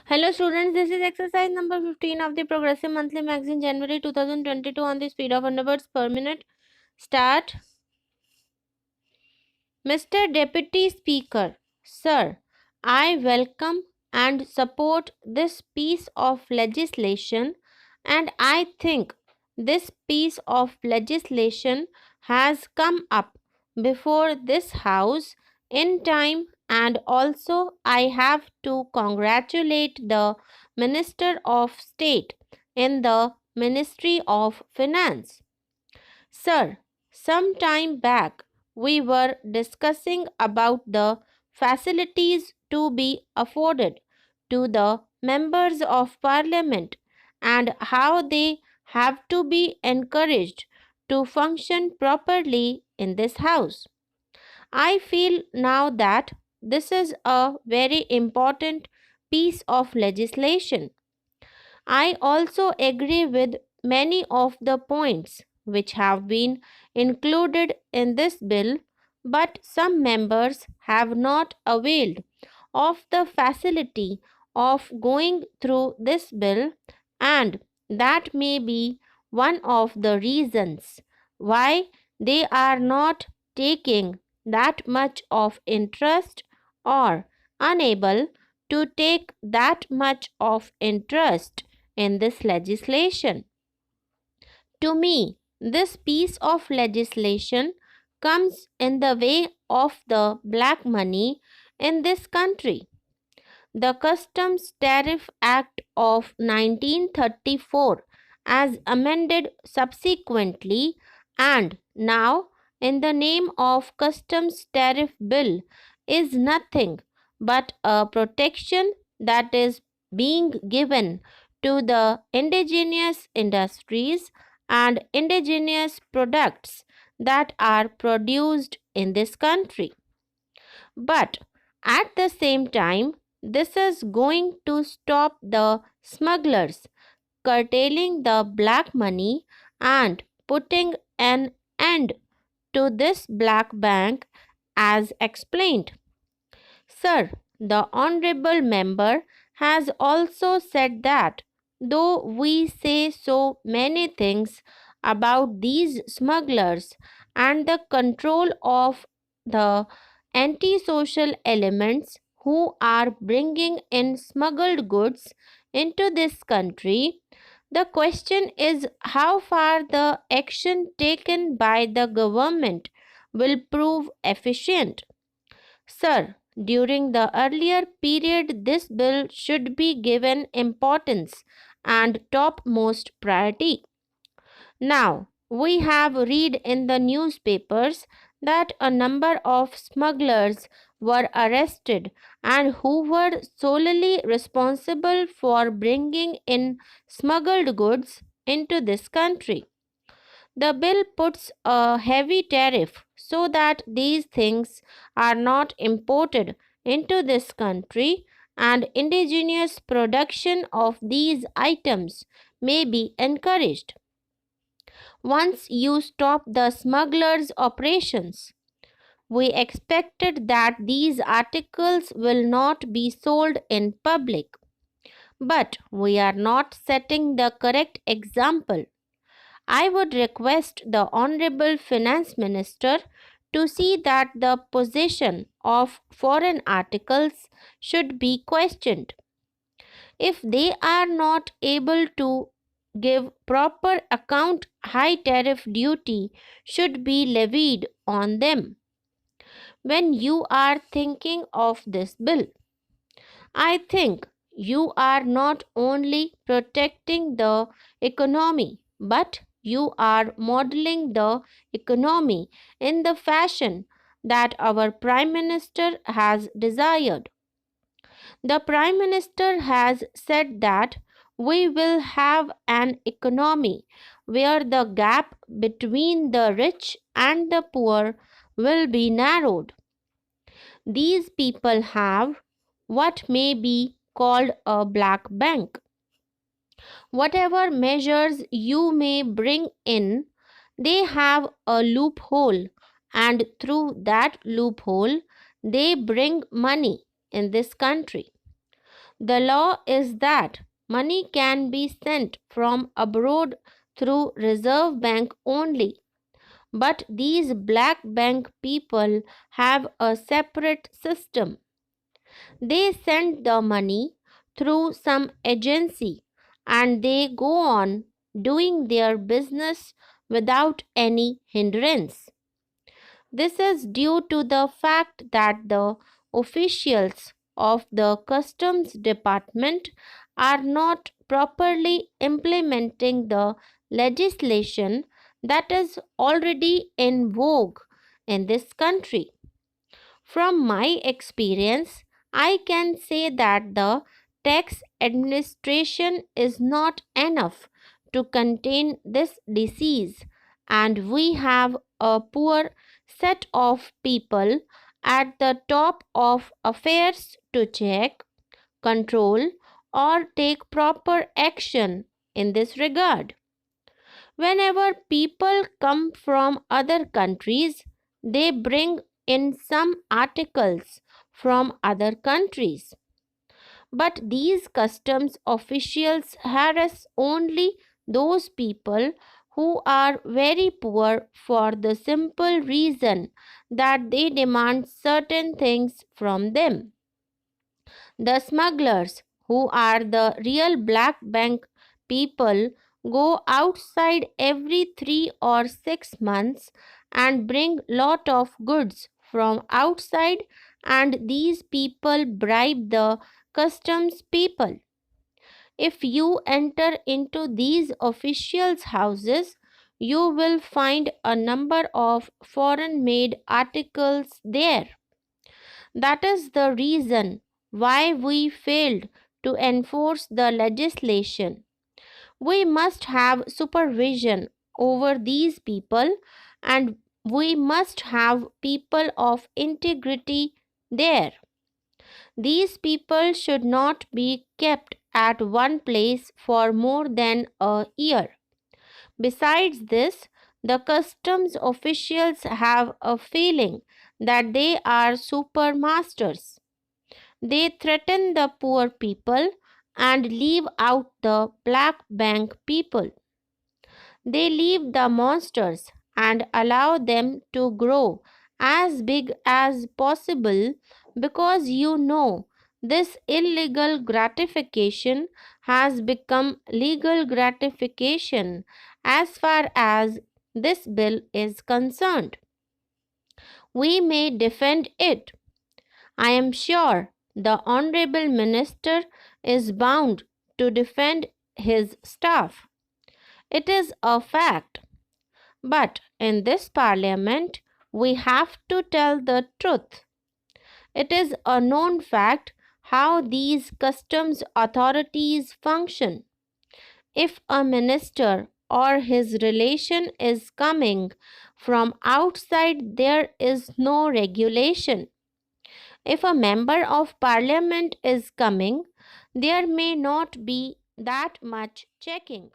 Hello students, this is exercise number 15 of the Progressive Monthly Magazine January 2022 on the speed of 100 words per minute. Start. Mr. Deputy Speaker, Sir, I welcome and support this piece of legislation, and I think this piece of legislation has come up before this House in time, and also I have to congratulate the Minister of State in the Ministry of Finance. Sir, some time back we were discussing about the facilities to be afforded to the members of parliament and how they have to be encouraged to function properly in this house. I feel now that this is a very important piece of legislation. I also agree with many of the points which have been included in this bill, but some members have not availed of the facility of going through this bill, and that may be one of the reasons why they are not taking that much of interest or unable to take that much of interest in this legislation. To me, this piece of legislation comes in the way of the black money in this country. The Customs Tariff Act of 1934, as amended subsequently, and now in the name of Customs Tariff Bill, is nothing but a protection that is being given to the indigenous industries and indigenous products that are produced in this country. But at the same time, this is going to stop the smugglers curtailing the black money and putting an end to this black bank as explained. Sir, the Honorable Member has also said that though we say so many things about these smugglers and the control of the antisocial elements who are bringing in smuggled goods into this country, the question is how far the action taken by the government will prove efficient. Sir, during the earlier period, this bill should be given importance and topmost priority. Now, we have read in the newspapers that a number of smugglers were arrested and who were solely responsible for bringing in smuggled goods into this country. The bill puts a heavy tariff so that these things are not imported into this country, and indigenous production of these items may be encouraged. Once you stop the smugglers' operations, we expected that these articles will not be sold in public. But we are not setting the correct example. I would request the Honorable Finance Minister to see that the possession of foreign articles should be questioned. If they are not able to give proper account, high tariff duty should be levied on them. When you are thinking of this bill, I think you are not only protecting the economy, but you are modeling the economy in the fashion that our Prime Minister has desired. The Prime Minister has said that we will have an economy where the gap between the rich and the poor will be narrowed. These people have what may be called a black bank. Whatever measures you may bring in, they have a loophole, and through that loophole, they bring money in this country. The law is that money can be sent from abroad through Reserve Bank only. But these black bank people have a separate system. They send the money through some agency and they go on doing their business without any hindrance. This is due to the fact that the officials of the customs department are not properly implementing the legislation that is already in vogue in this country. From my experience, I can say that the tax administration is not enough to contain this disease, and we have a poor set of people at the top of affairs to check, control, or take proper action in this regard. Whenever people come from other countries, they bring in some articles from other countries. But these customs officials harass only those people who are very poor for the simple reason that they demand certain things from them. The smugglers, who are the real black bank people, go outside every 3 or 6 months and bring lot of goods from outside, and these people bribe the customs people. If you enter into these officials' houses, you will find a number of foreign made articles there. That is the reason why we failed to enforce the legislation. We must have supervision over these people, and we must have people of integrity there. These people should not be kept at one place for more than a year. Besides this, the customs officials have a feeling that they are super masters. They threaten the poor people and leave out the black bank people. They leave the monsters and allow them to grow as big as possible, because this illegal gratification has become legal gratification as far as this bill is concerned. We may defend it. I am sure the Honorable Minister is bound to defend his staff. It is a fact. But in this parliament, we have to tell the truth. It is a known fact how these customs authorities function. If a minister or his relation is coming from outside, there is no regulation. If a member of parliament is coming, there may not be that much checking.